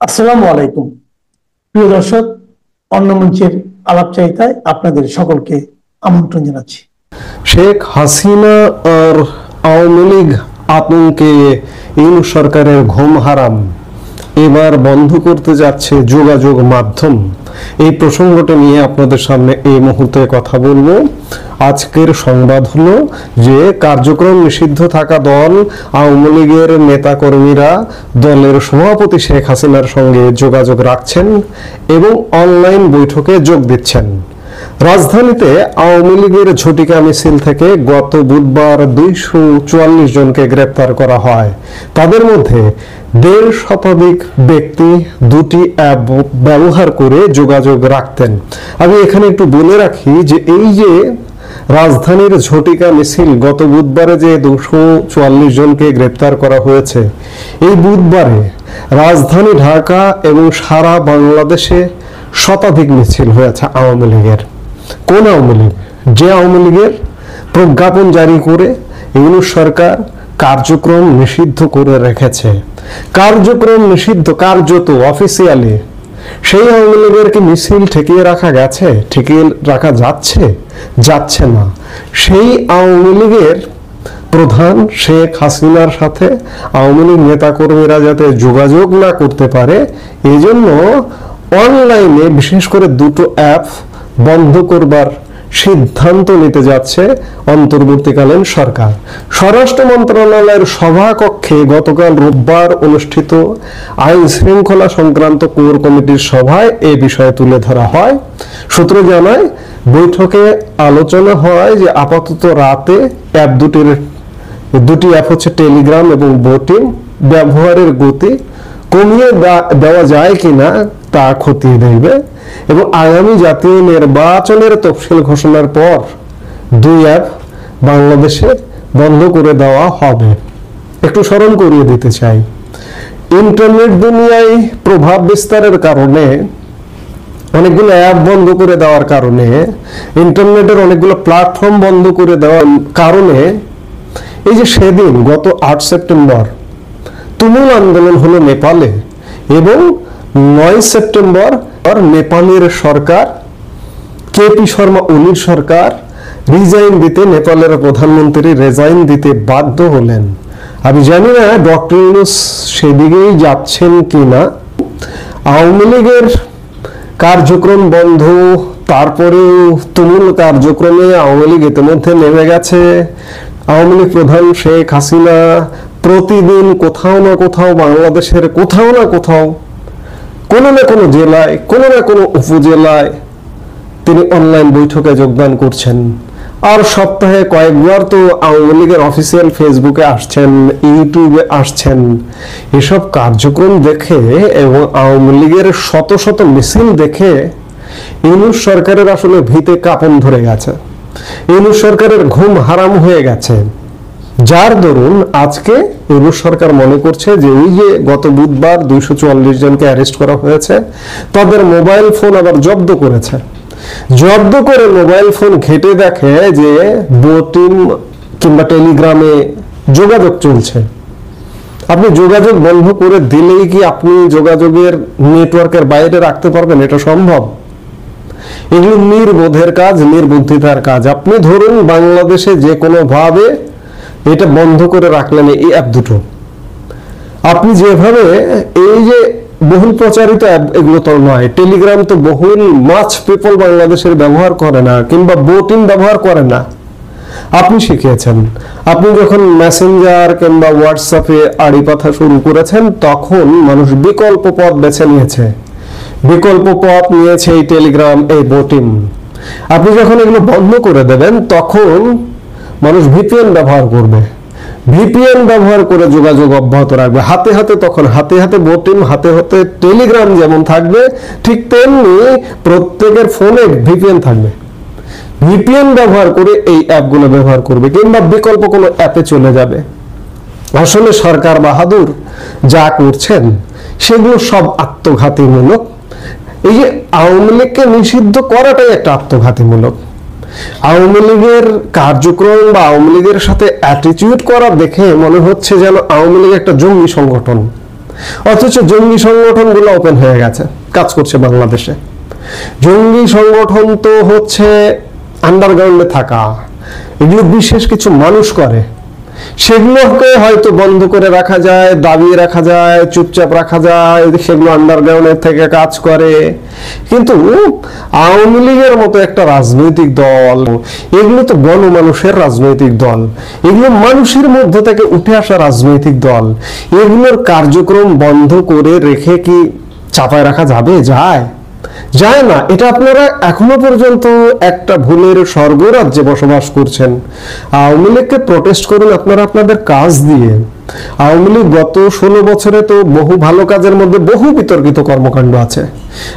আসসালামু আলাইকুম। প্রিয় দর্শক, অন্য মঞ্চের আলাপচারিতায় আপনাদের সকলকে আমন্ত্রণ জানাচ্ছি। শেখ হাসিনা আর আওয়ামী লীগ আতঙ্কে ইউনূস সরকারের ঘুম হারাম এবার বন্ধ করতে যাচ্ছে যোগাযোগ মাধ্যম। এই প্রসঙ্গটা নিয়ে আপনাদের সামনে এই মুহূর্তে কথা বলবো। আজকের সংবাদ হলো যে কার্যক্রম নিষিদ্ধ থাকা দল আওয়ামী লীগের নেতাকর্মীরা দলের সভাপতি শেখ হাসিনার সঙ্গে যোগাযোগ রাখছেন এবং অনলাইন বৈঠকে যোগ দিচ্ছেন। রাজধানীতে আওয়ামী লীগের ঝটিকা মিছিল থেকে গত বুধবার 244 জনকে গ্রেপ্তার করা হয়। তাদের মধ্যে 1.5 শতাধিক ব্যক্তি দুটি অ্যাপ ব্যবহার করে যোগাযোগ রাখতেন। আমি এখানে একটু বলে রাখি যে এই যে রাজধানীর ঝটিকা মিছিল, গত বুধবারে যে 244 জনকে গ্রেপ্তার করা হয়েছে, এই বুধবারে রাজধানী ঢাকা এবং সারা বাংলাদেশে শতাধিক মিছিল হয়েছে আওয়ামী লীগের। কোন আওয়ামী লীগ? যে আওয়ামী লীগের প্রজ্ঞাপন জারি করে ইউনূস সরকার কার্যক্রম নিষিদ্ধ করে রেখেছে। কার্যক্রম নিষিদ্ধ কার্যত অফিসিয়ালি সেই আওয়ামী লীগের কি মিছিল ঠেকিয়ে রাখা গেছে? ঠেকিয়ে রাখা যাচ্ছে না। সেই আওয়ামী লীগের প্রধান শেখ হাসিনার সাথে আওয়ামী লীগ নেতাকর্মীরা যাতে যোগাযোগ না করতে পারে, এই জন্য অনলাইনে বিশেষ করে দুটো অ্যাপ বন্ধ করবার সিদ্ধান্ত নিতে যাচ্ছে অন্তর্বর্তীকালীন সরকার। স্বরাষ্ট্র মন্ত্রণালয়ের সভাকক্ষে গতকাল রোববার অনুষ্ঠিত আইন শৃঙ্খলা সংক্রান্ত কোর কমিটির সভায় এ বিষয়ে তুলে ধরা হয়। সূত্র জানায়, বৈঠকে আলোচনা হয় যে আপাতত রাতে দুটি অ্যাপ হচ্ছে টেলিগ্রাম এবং বোটিং ব্যবহারের গতি কমিয়ে দেওয়া যায় কিনা তা খতিয়ে দেখবে এবং আগামী জাতীয় নির্বাচনের তফসিল ঘোষণার পর 2 অ্যাপ বাংলাদেশে বন্ধ করে দেওয়া হবে। একটু স্মরণ করিয়ে দিতে চাই, ইন্টারনেট দুনিয়ায় প্রভাব বিস্তারের কারণে, অনেকগুলো অ্যাপ বন্ধ করে দেওয়ার কারণে, ইন্টারনেটের অনেকগুলো প্ল্যাটফর্ম বন্ধ করে দেওয়ার কারণে এই যে সেদিন গত 8 সেপ্টেম্বর তুমুল আন্দোলন হলো নেপালে এবং 9 সেপ্টেম্বর নেপালের সরকার কেপি শর্মা ওলির সরকার রিজাইন দিতে, নেপালের প্রধানমন্ত্রী রিজাইন দিতে বাধ্য হলেন। আমি জানি না ডক্টর ইউনূস সেদিকেই যাচ্ছেন কিনা। আওয়ামী লীগের কার্যক্রম বন্ধ, তারপরেও তুমুল কার্যক্রমে আওয়ামী লীগ ইতিমধ্যে নেমে গেছে। আওয়ামী লীগ প্রধান শেখ হাসিনা প্রতিদিন কোথাও না কোথাও বাংলাদেশের কোথাও না কোথাও কোনো না কোনো জেলায়, কোনো না কোনো উপজেলায় তিনি অনলাইন বৈঠকে যোগদান করছেন। আর সপ্তাহে কয়েকবার তো আওয়ামী লীগের অফিসিয়াল ফেসবুকে আসছেন, ইউটিউবে আসছেন। এসব কার্যক্রম দেখে এবং আওয়ামী লীগের শত শত মিছিল দেখে ইউনূস সরকারের আসলে ভিতে কাঁপন ধরে গেছে। ইউনূস সরকারের ঘুম হারাম হয়ে গেছে, যার দরুন আজকে ইউনূস সরকার মনে করছে যে ওই যে গত বুধবার 244 জনকে অ্যারেস্ট করা হয়েছে, তাদের মোবাইল ফোন আবার জব্দ করেছে। জব্দ করে মোবাইল ফোন ঘেটে দেখে যে বোটিং কিংবা টেলিগ্রামে যোগাযোগ চলছে। আপনি যোগাযোগ বন্ধ করে দিলেই কি আপনি যোগাযোগের নেটওয়ার্কের বাইরে রাখতে পারবেন? এটা সম্ভব? এগুলো নির্বোধের কাজ, নির্বুদ্ধিতার কাজ। আপনি ধরুন বাংলাদেশে যে কোনো ভাবে এটা বন্ধ করে রাখলেন এই অ্যাপ দুটো, আপনি যেভাবে এই যে বহুল প্রচারিত অ্যাপ, এগুলো তো নয়, টেলিগ্রাম তো বহুল মাছ পিপল বাংলাদেশের ব্যবহার করে না, কিংবা বোটিং ব্যবহার করে না। আপনি শিখিয়েছেন, আপনি যখন মেসেঞ্জার কিংবা হোয়াটসঅ্যাপে আড়ি পাথা শুরু করেছেন, তখন মানুষ বিকল্প পথ বেছে নিয়েছে, এই টেলিগ্রাম, এই বোটিং। আপনি যখন এগুলো বন্ধ করে দেবেন, তখন মানুষ ভিপিএন ব্যবহার করবে, ভিপিএন ব্যবহার করে যোগাযোগ অব্যাহত রাখবে। হাতে হাতে তখন হাতে হাতে বোটিং, হাতে হাতে টেলিগ্রাম যেমন থাকবে, ঠিক তেমনি প্রত্যেকের ফোনে ভিপিএন থাকবে। ভিপিএন ব্যবহার করে এই অ্যাপগুলো ব্যবহার করবে কিংবা বিকল্প কোনো অ্যাপে চলে যাবে। আসলে সরকার বাহাদুর যা করছেন সেগুলো সব আত্মঘাতীমূলক। এই যে আওয়ামী লীগকে নিষিদ্ধ করাটাই একটা আত্মঘাতীমূলক। আওয়ামী লীগের কার্যক্রম বা আওয়ামী লীগের সাথে অ্যাটিটিউড করা দেখে মনে হচ্ছে যেন আওয়ামী লীগ একটা জঙ্গি সংগঠন। অথচ জঙ্গি সংগঠনগুলো ওপেন হয়ে গেছে, কাজ করছে বাংলাদেশে। জঙ্গি সংগঠন তো হচ্ছে আন্ডারগ্রাউন্ডে থাকা, এগুলো বিশেষ কিছু মানুষ করে, সেগুলোকে হয়তো বন্ধ করে রাখা যায়, দাবিয়ে রাখা যায়, চুপচাপ রাখা যায়, সেগুলো আন্ডারগ্রাউন্ডের থেকে কাজ করে। কিন্তু আওয়ামী লীগের মতো একটা রাজনৈতিক দল, এগুলো তো গণমানুষের রাজনৈতিক দল, এগুলো মানুষের মধ্যে থেকে উঠে আসা রাজনৈতিক দল, এগুলোর কার্যক্রম বন্ধ করে রেখে কি চাপায় রাখা যাবে? যায় না। এটা আপনারা এখনো পর্যন্ত একটা ভুলের স্বর্গরাজ্যে বসবাস করছেন। আওয়ামী লীগকে প্রোটেস্ট করুন আপনারা আপনাদের কাজ দিয়ে। আওয়ামী লীগ গত 16 বছরে তো বহু ভালো কাজের মধ্যে বহু বিতর্কিত কর্মকাণ্ড আছে।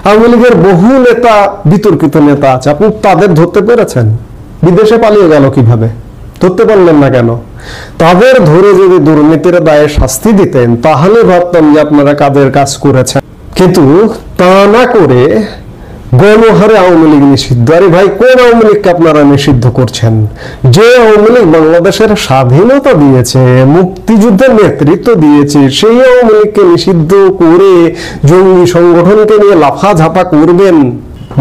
আওয়ামী লীগের বহু নেতা বিতর্কিত নেতা আছে, আপনি তাদের ধরতে পেরেছেন? বিদেশে পালিয়ে গেল কিভাবে? ধরতে পারলেন না কেন? তাদের ধরে যদি দুর্নীতির দায়ে শাস্তি দিতেন তাহলে ভাবতাম যে আপনারা কাদের কাজ করেছেন। কিন্তু তা না করে গণহারে আওয়ামী লীগ নিষিদ্ধ। আরে ভাই, কোন আওয়ামী লীগকে আপনারা নিষিদ্ধ করছেন? যে আওয়ামী লীগ বাংলাদেশের স্বাধীনতা দিয়েছে, মুক্তিযুদ্ধের নেতৃত্ব দিয়েছে, সেই আওয়ামী লীগকে নিষিদ্ধ করে জঙ্গি সংগঠনকে নিয়ে লাফাঝাপা করবেন?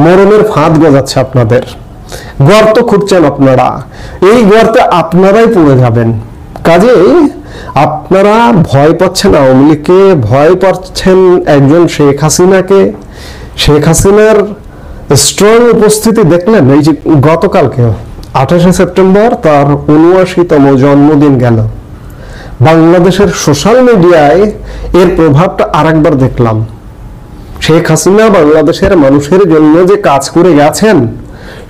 মরণের ফাঁদ গজাচ্ছে আপনাদের, গর্ত খুঁড়ছেন আপনারা, এই গর্তে আপনারাই পড়ে যাবেন। কাজেই আপনারা ভয় পাচ্ছেন আওয়ামী লীগকে, ভয় পাচ্ছেন একজন শেখ হাসিনাকে। শেখ হাসিনার স্ট্রং উপস্থিতি দেখলেন এই যে গতকালকে 28শে সেপ্টেম্বর তার 79তম জন্মদিন গেল। বাংলাদেশের সোশ্যাল মিডিয়ায় এর প্রভাবটা আরেকবার দেখলাম। শেখ হাসিনা বাংলাদেশের মানুষের জন্য যে কাজ করে গেছেন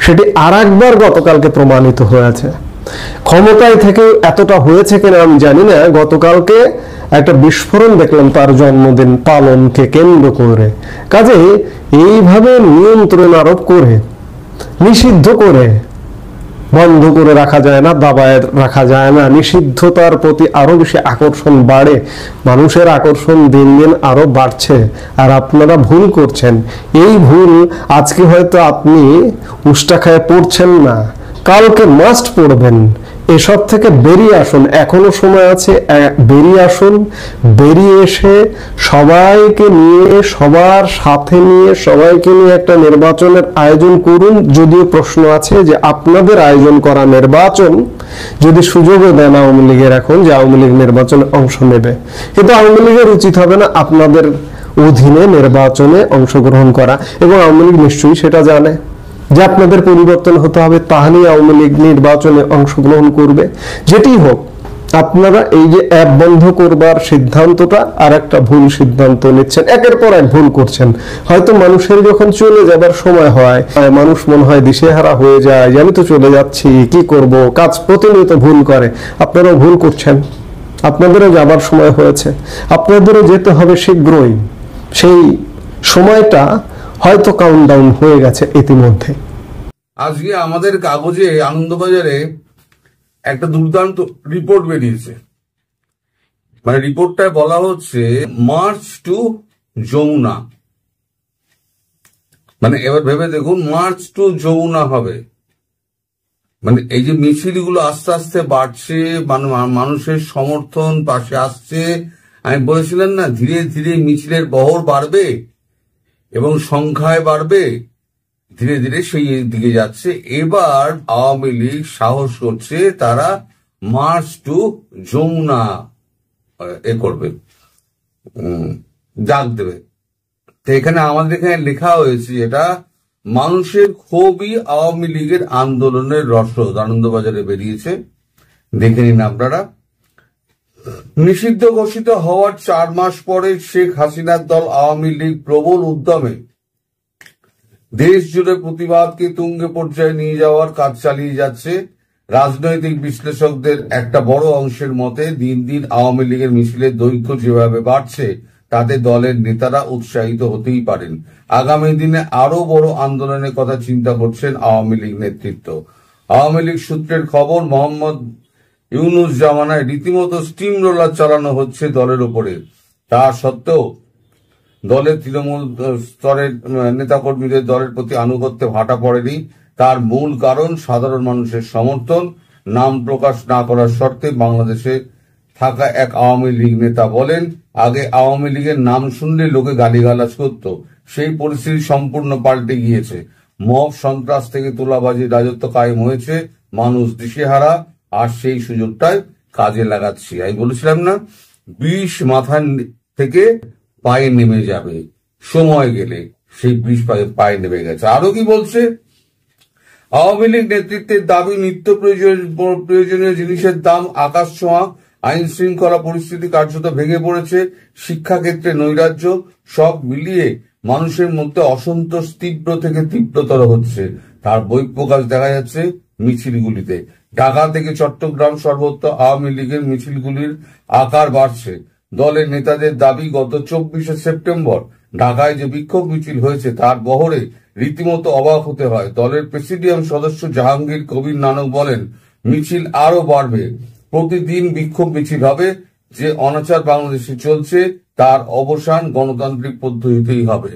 সেটি আরেকবার গতকালকে প্রমাণিত হয়েছে। ক্ষমতায় থেকে এতটা হয়েছে কিনা আমি জানি না, গতকালকে একটা বিস্ফোরণ দেখলাম তার জন্মদিন পালনকে কেন্দ্র করে। কাজে এইভাবে নিয়ন্ত্রণ আরোপ করে, নিষিদ্ধ করে বন্ধ করে রাখা যায় না, দাবায় রাখা যায় না। নিষিদ্ধতার প্রতি আরো বেশি আকর্ষণ বাড়ে, মানুষের আকর্ষণ দিন দিন আরো বাড়ছে, আর আপনারা ভুল করছেন। এই ভুল আজকে হয়তো আপনি উষ্টা খায় পড়ছেন না, কালকে মাস্ট পড়বেন। এসব থেকে বেরিয়ে আসুন, এখনো সময় আছে, বেরিয়ে আসুন। বেরিয়ে এসে সবাইকে নিয়ে, সবার সাথে নিয়ে, সবাইকে নিয়ে একটা নির্বাচনের আয়োজন করুন। যদিও প্রশ্ন আছে যে আপনাদের আয়োজন করা নির্বাচন যদি সুযোগও দেন আওয়ামী লীগের এখন যে আওয়ামী লীগ নির্বাচনে অংশ নেবে, কিন্তু আওয়ামী লীগের উচিত হবে না আপনাদের অধীনে নির্বাচনে অংশগ্রহণ করা, এবং আওয়ামী লীগ নিশ্চয়ই সেটা জানে যে আপনাদের পরিবর্তন হতে হবে, তাহলেই আওয়ামী লীগ নির্বাচনে অংশগ্রহণ করবে। যেটি হোক, আপনারা এই যে অ্যাপ বন্ধ করবার সিদ্ধান্তটা আর একটা ভুল সিদ্ধান্ত নিচ্ছেন, একের পর এক ভুল করছেন। হয়তো মানুষের যখন চলে যাবার সময় হয়, মানুষ মনে হয় দিশেহারা হয়ে যায়, আমি তো চলে যাচ্ছি, কি করব, কাজ প্রতিনিয়ত ভুল করে। আপনারাও ভুল করছেন, আপনাদেরও যাবার সময় হয়েছে, আপনাদেরও যেতে হবে শীঘ্রই। সেই সময়টা হয়তো কাউন্টডাউন হয়ে গেছে ইতিমধ্যে। আজকে আমাদের কাগজে আনন্দবাজারে একটা দুর্দান্ত রিপোর্ট বেরিয়েছে। মানে রিপোর্টটায় বলা হচ্ছে মার্চ টু যমুনা। মানে এবার ভেবে দেখুন, মার্চ টু যমুনা হবে। মানে এই যে মিছিলগুলো আস্তে আস্তে বাড়ছে, মানুষের সমর্থন পাশে আসছে। আমি বলেছিলাম না, ধীরে ধীরে মিছিলের বহর বাড়বে এবং সংখ্যায় বাড়বে, ধীরে ধীরে সেই দিকে যাচ্ছে। এবার আওয়ামী লীগ সাহস করছে, তারা মার্চ টু যমুনা করবে, ডাক দেবে। তো এখানে আমাদের এখানে লেখা হয়েছে, এটা মানুষের ক্ষোভই আওয়ামী লীগের আন্দোলনের রসদ। আনন্দবাজারে বেরিয়েছে, দেখে নিন আপনারা। নিষিদ্ধ ঘোষিত হওয়ার 4 মাস পরে শেখ হাসিনার দল আওয়ামী লীগ প্রবল উদ্যমে দেশ জুড়ে প্রতিবাদকে তুঙ্গে পর্যায়ে নিয়ে যাওয়ার কাজ চালিয়ে যাচ্ছে। রাজনৈতিক বিশ্লেষকদের একটা বড় অংশের মতে দিন দিন আওয়ামী লীগের মিছিলের দৈর্ঘ্য যেভাবে বাড়ছে তাতে দলের নেতারা উৎসাহিত হতেই পারেন। আগামী দিনে আরো বড় আন্দোলনের কথা চিন্তা করছেন আওয়ামী লীগ নেতৃত্ব। আওয়ামী লীগ সূত্রের খবর, মোহাম্মদ ইউনুস জামানায় রীতিমতো স্টিম রোলার চালানো হচ্ছে দলের উপরে। তা সত্ত্বেও দলের তৃণমূল স্তরের নেতাকর্মীদের দলের প্রতি আনুগত্যে ভাটা পড়েনি। তার মূল কারণ সাধারণ মানুষের সমর্থন। নাম প্রকাশ না করার শর্তে বাংলাদেশে থাকা এক আওয়ামী লীগ নেতা বলেন, আগে আওয়ামী লীগের নাম শুনলে লোকে গালিগালাজ করত, সেই পরিস্থিতি সম্পূর্ণ পাল্টে গিয়েছে। মব সন্ত্রাস থেকে তোলাবাজির রাজত্ব কায়েম হয়েছে, মানুষ দিশেহারা, আর সেই সুযোগটাই কাজে লাগাচ্ছি। আমি বলেছিলাম না, বিষ মাথা থেকে পায়ে নেমে যাবে, সময় গেলে সেই বিষ পায়ে নেমে গেছে। আরো কি বলছে, আওয়ামী লীগ নেতৃত্বের দাবি নিত্য প্রয়োজনীয় জিনিসের দাম আকাশ ছোঁয়া, আইন শৃঙ্খলা পরিস্থিতি কার্যত ভেঙে পড়েছে, শিক্ষাক্ষেত্রে নৈরাজ্য, সব মিলিয়ে মানুষের মধ্যে অসন্তোষ তীব্র থেকে তীব্রতর হচ্ছে। তার বহিঃপ্রকাশ দেখা যাচ্ছে মিছিলগুলিতে। ঢাকা থেকে চট্টগ্রাম সর্বত্র আওয়ামী লীগের মিছিলগুলির আকার বাড়ছে। দলের নেতাদের দাবি, গত 24শে সেপ্টেম্বর ঢাকায় যে বিক্ষোভ মিছিল হয়েছে তার বহরে রীতিমতো অবাক হতে হয়। দলের প্রেসিডিয়াম সদস্য জাহাঙ্গীর কবির নানক বলেন, মিছিল আরো বাড়বে, প্রতিদিন বিক্ষোভ মিছিল হবে। যে অনাচার বাংলাদেশে চলছে তার অবসান গণতান্ত্রিক পদ্ধতিতেই হবে।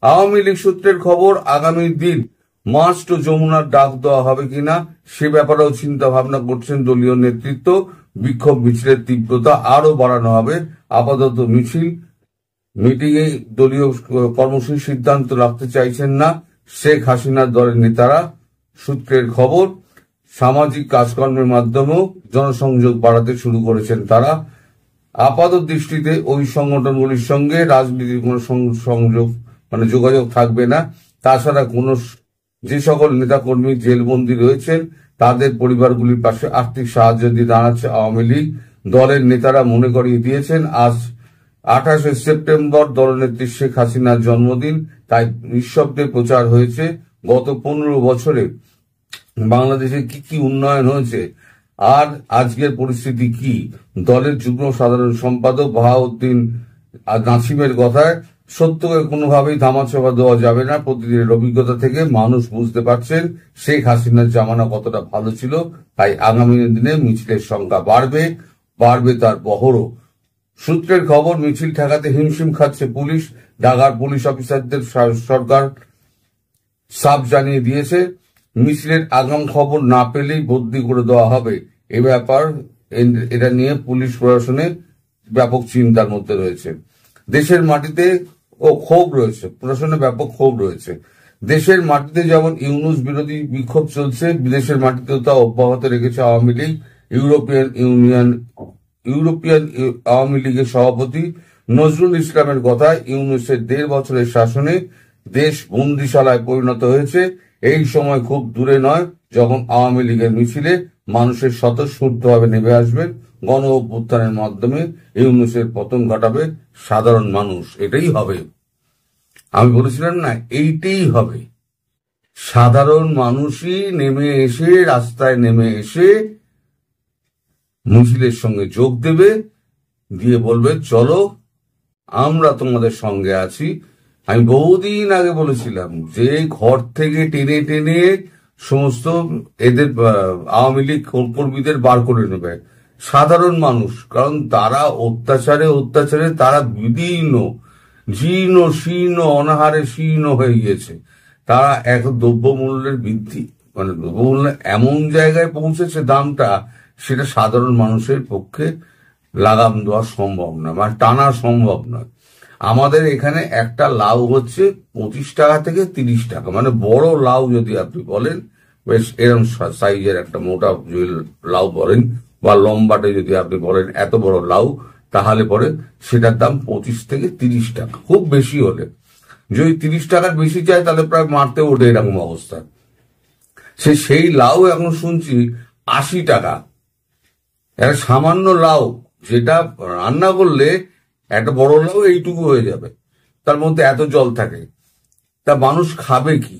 আওয়ামী লীগ সূত্রের খবর, আগামী দিন মার্চ টু যমুনার ডাক দেওয়া হবে কিনা সে ব্যাপারেও চিন্তা ভাবনা করছেন দলীয় নেতৃত্ব। বিক্ষোভ মিছিলের তীব্রতা আরো বাড়ানো হবে। আপাতত মিটিংয়ে দলীয় কর্মসূচি সিদ্ধান্ত রাখতে চাইছেন না শেখ হাসিনার দলের নেতারা। সূত্রের খবর, সামাজিক কাজকর্মের মাধ্যমেও জনসংযোগ বাড়াতে শুরু করেছেন তারা। আপাত দৃষ্টিতে ওই সংগঠনগুলির সঙ্গে রাজনীতির কোনো সংযোগ যোগাযোগ থাকবে না। তাছাড়া যে সকল নেতাকর্মী জেলবন্দী রয়েছেন তাদের পরিবারগুলির পাশে আর্থিক সাহায্য দিয়ে দাঁড়াচ্ছে আওয়ামী লীগ। দলের নেতারা মনে করিয়ে দিয়েছেন, আজ 28শে সেপ্টেম্বর দলনেত্রী শেখ হাসিনার জন্মদিন, তাই নিঃশব্দে প্রচার হয়েছে গত 15 বছরে বাংলাদেশে কি কি উন্নয়ন হয়েছে আর আজকের পরিস্থিতি কি। দলের যুগ্ম সাধারণ সম্পাদক বাহাউদ্দিন নাসিমের কথায়, সত্যকে কোনোভাবেই ধামাচাপা দেওয়া যাবে না। প্রতিদিনের অভিজ্ঞতা থেকে মানুষ বুঝতে পারছেন শেখ হাসিনার জামানা কতটা ভালো ছিল, তাই আগামী দিনে মিছিলের সংখ্যা বাড়বে তার বহরও। সূত্রের খবর, মিছিল ঠেকাতে হিমশিম খাচ্ছে পুলিশ। ঢাকার পুলিশ অফিসারদের সরকার সাফ জানিয়ে দিয়েছে, মিছিলের আগাম খবর না পেলেই বদলি করে দেওয়া হবে। এটা নিয়ে পুলিশ প্রশাসনে ব্যাপক চিন্তার মধ্যে রয়েছে। দেশের মাটিতে ক্ষোভ রয়েছে, প্রশাসনে ব্যাপক ক্ষোভ রয়েছে। দেশের মাটিতে যেমন ইউনূস বিরোধী বিক্ষোভ চলছে, বিদেশের মাটিতেও তা অব্যাহত রেখেছে আওয়ামী লীগ। ইউরোপিয়ান আওয়ামী লীগের সভাপতি নজরুল ইসলামের কথায়, ইউনূসের 1.5 বছরের শাসনে দেশ বন্দিশালায় পরিণত হয়েছে। এই সময় খুব দূরে নয় যখন আওয়ামী লীগের মিছিলে মানুষের স্বতঃস্ফূর্তভাবে নেমে আসবেন। গণ অভ্যুত্থানের মাধ্যমে ইউনূসের পতন ঘটাবে সাধারণ মানুষ। এটাই হবে, আমি বলেছিলাম না, এইটাই হবে। সাধারণ মানুষই রাস্তায় নেমে এসে মিছিলের সঙ্গে যোগ দেবে, দিয়ে বলবে চলো আমরা তোমাদের সঙ্গে আছি। আমি বহুদিন আগে বলেছিলাম যে ঘর থেকে টেনে টেনে সমস্ত এদের আওয়ামী লীগ কর্মীদের বার করে নেবে সাধারণ মানুষ, কারণ তারা অত্যাচারে তারা জীর্ণ শীর্ণ অনাহারে শীর্ণ হয়ে গিয়েছে। তারা এক দ্রব্যমূল্যের বৃদ্ধি দ্রব্যমূল্য এমন জায়গায় পৌঁছেছে দামটা, সেটা সাধারণ মানুষের পক্ষে লাগাম দেওয়া সম্ভব না, টানা সম্ভব নয়। আমাদের এখানে একটা লাউ হচ্ছে 25 টাকা থেকে 30 টাকা, বড় লাউ যদি আপনি বলেন, বেশ এরকম সাইজের একটা মোটা লাউ বলেন, বা লম্বাটে যদি আপনি বলেন এত বড় লাউ, তাহলে পরে সেটার দাম 25 থেকে 30 টাকা, খুব বেশি হলে। যদি 30 টাকার বেশি চায় তাহলে প্রায় মারতে ওঠে এরকম অবস্থা। সেই লাউ এখন শুনছি 80 টাকা। একটা সামান্য লাউ যেটা রান্না করলে একটা বড় লাউ এইটুকু হয়ে যাবে, তার মধ্যে এত জল থাকে, তা মানুষ খাবে কি?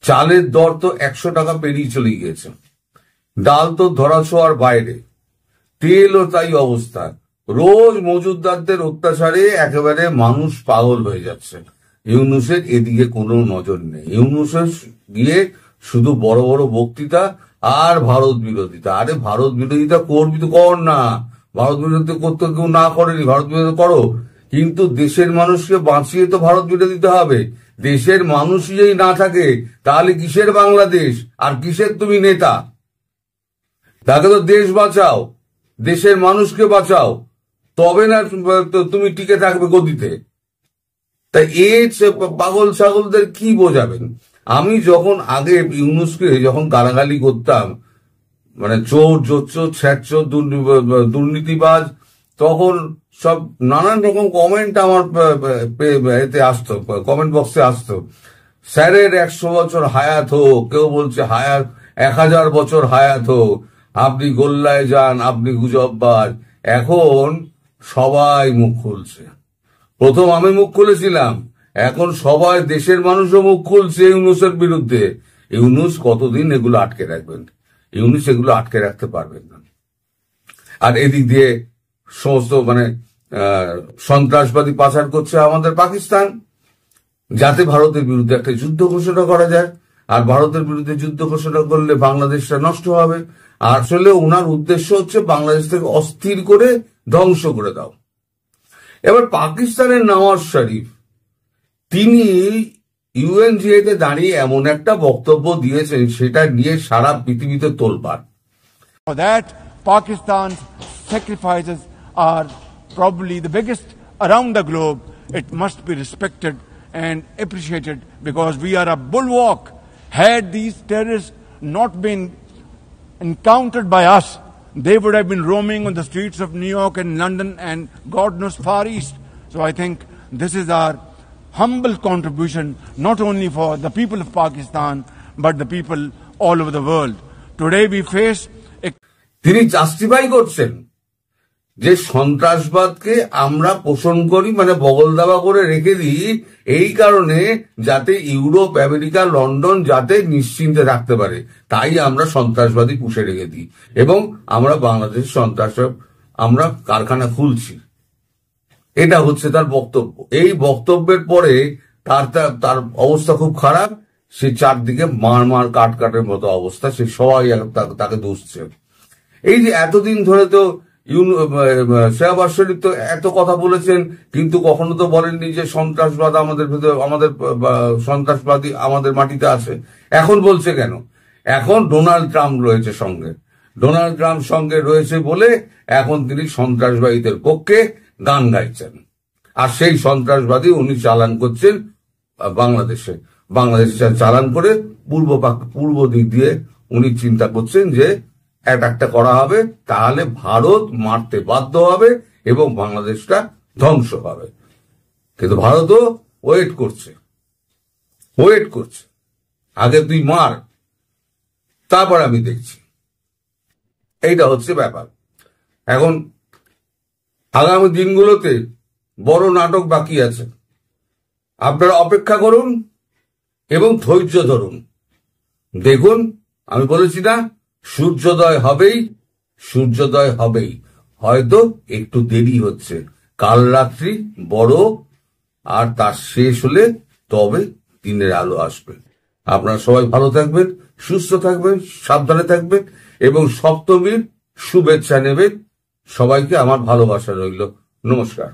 চালের দর তো 100 টাকা পেরিয়ে চলে গিয়েছে, ডাল তো ধরাছোঁয়ার বাইরে, তেলও তাই অবস্থা। রোজ মজুদদারদের অত্যাচারে একেবারে মানুষ পাগল হয়ে যাচ্ছে। ইউনূসের এদিকে কোনো নজর নেই। ইউনূসের গিয়ে শুধু বড় বড় বক্তৃতা আর ভারত বিরোধিতা। আরে ভারত বিরোধিতা করবি তো কর না, ভারত বিরোধিতা করতে কেউ না করেনি, ভারত বিরোধিতা করো, কিন্তু দেশের মানুষকে বাঁচিয়ে তো ভারত বিরোধিতা হবে। দেশের মানুষই যদি না থাকে তাহলে কিসের বাংলাদেশ আর কিসের তুমি নেতা? তাকে তো দেশ বাঁচাও, দেশের মানুষকে বাঁচাও, তবে না তুমি টিকে থাকবে গদিতে। তাই পাগল ছাগলদের কি বোঝাবেন? আমি যখন আগে ইউনূসকে যখন গালাগালি করতাম, মানে চোর, জোচ্চোর, ছ্যাঁচোর, দুর্নীতিবাজ, তখন সব নানান রকম কমেন্ট আমার এতে আসতো, কমেন্ট বক্সে আসতো। স্যারের 100 বছর হায়াত হোক, কেউ বলছে হায়াত 1000 বছর হায়াত হোক, আপনি গোল্লায় যান, আপনি গুজববাজ। এখন সবাই মুখ খুলছে। প্রথম আমি মুখ খুলেছিলাম, এখন সবাই, দেশের মানুষও মুখ খুলছে ইউনূসের বিরুদ্ধে। ইউনূস কতদিন এগুলো আটকে রাখবেন? ইউনূস এগুলো আটকে রাখতে পারবেন না। আর এদিক দিয়ে সমস্ত মানে সন্ত্রাসবাদী পাচার করছে আমাদের পাকিস্তান, যাতে ভারতের বিরুদ্ধে একটা যুদ্ধ ঘোষণা করা যায়। আর ভারতের বিরুদ্ধে যুদ্ধ ঘোষণা করলে বাংলাদেশটা নষ্ট হবে। আসলে ওনার উদ্দেশ্য হচ্ছে বাংলাদেশ থেকে অস্থির করে ধ্বংস করে দাও। এবার পাকিস্তানের নওয়াজ শরীফ, তিনি ইউএনজিএতে দাঁড়িয়ে এমন একটা বক্তব্য দিয়েছেন, সেটা নিয়ে সারা পৃথিবীতে তোলপাড়। For that, Pakistan's sacrifices are probably the biggest around the globe. It must be respected and appreciated because we are a bulwark. Had these terrorists not been encountered by us, they would have been roaming on the streets of New York and London and God knows Far East. So I think this is our humble contribution, not only for the people of Pakistan, but the people all over the world. Today we face a... তিনি justify করছেন যে সন্ত্রাসবাদকে আমরা পোষণ করি, মানে বগল দাবা করে রেখে দিই, এই কারণে যাতে ইউরোপ, আমেরিকা, লন্ডন যাতে নিশ্চিন্তে থাকতে পারে, তাই আমরা সন্ত্রাসবাদী পুষে রেখে দিই। এবং আমরা বাংলাদেশ আমরা কারখানা খুলছি। এটা হচ্ছে তার বক্তব্য। এই বক্তব্যের পরে তার অবস্থা খুব খারাপ। সে চারদিকে মার কাটের মতো অবস্থা, সে সবাই তাকে দুষছে। এই যে এতদিন ধরে তো শাহবাজ শরীফ তো এত কথা বলেছেন, কিন্তু কখনো তো বলেননি যে সন্ত্রাসবাদ আমাদের ভিতরে, সন্ত্রাসবাদী আমাদের মাটিতে আছে। এখন বলছে কেন? এখন ডোনাল্ড ট্রাম্প রয়েছে সঙ্গে, ডোনাল্ড ট্রাম্প সঙ্গে রয়েছে বলে এখন তিনি সন্ত্রাসবাদীদের পক্ষে গান গাইছেন। আর সেই সন্ত্রাসবাদী উনি চালান করছেন বাংলাদেশে চালান করে পূর্ব দিক দিয়ে উনি চিন্তা করছেন যে অ্যাটাকটা করা হবে, তাহলে ভারত মারতে বাধ্য হবে এবং বাংলাদেশটা ধ্বংস হবে। কিন্তু ভারতও ওয়েট করছে, আগে তুই মার, তারপর আমি দেখছি। এইটা হচ্ছে ব্যাপার। এখন আগামী দিনগুলোতে বড় নাটক বাকি আছে। আপনারা অপেক্ষা করুন এবং ধৈর্য ধরুন। দেখুন, আমি বলেছি না, সূর্যোদয় হবেই, হয়তো একটু দেরি হচ্ছে। কাল রাত্রি বড়, আর তার শেষ হলে তবে দিনের আলো আসবে। আপনারা সবাই ভালো থাকবেন, সুস্থ থাকবেন, সাবধানে থাকবেন এবং সপ্তমীর শুভেচ্ছা নেবেন। সবাইকে আমার ভালোবাসা রইল। নমস্কার।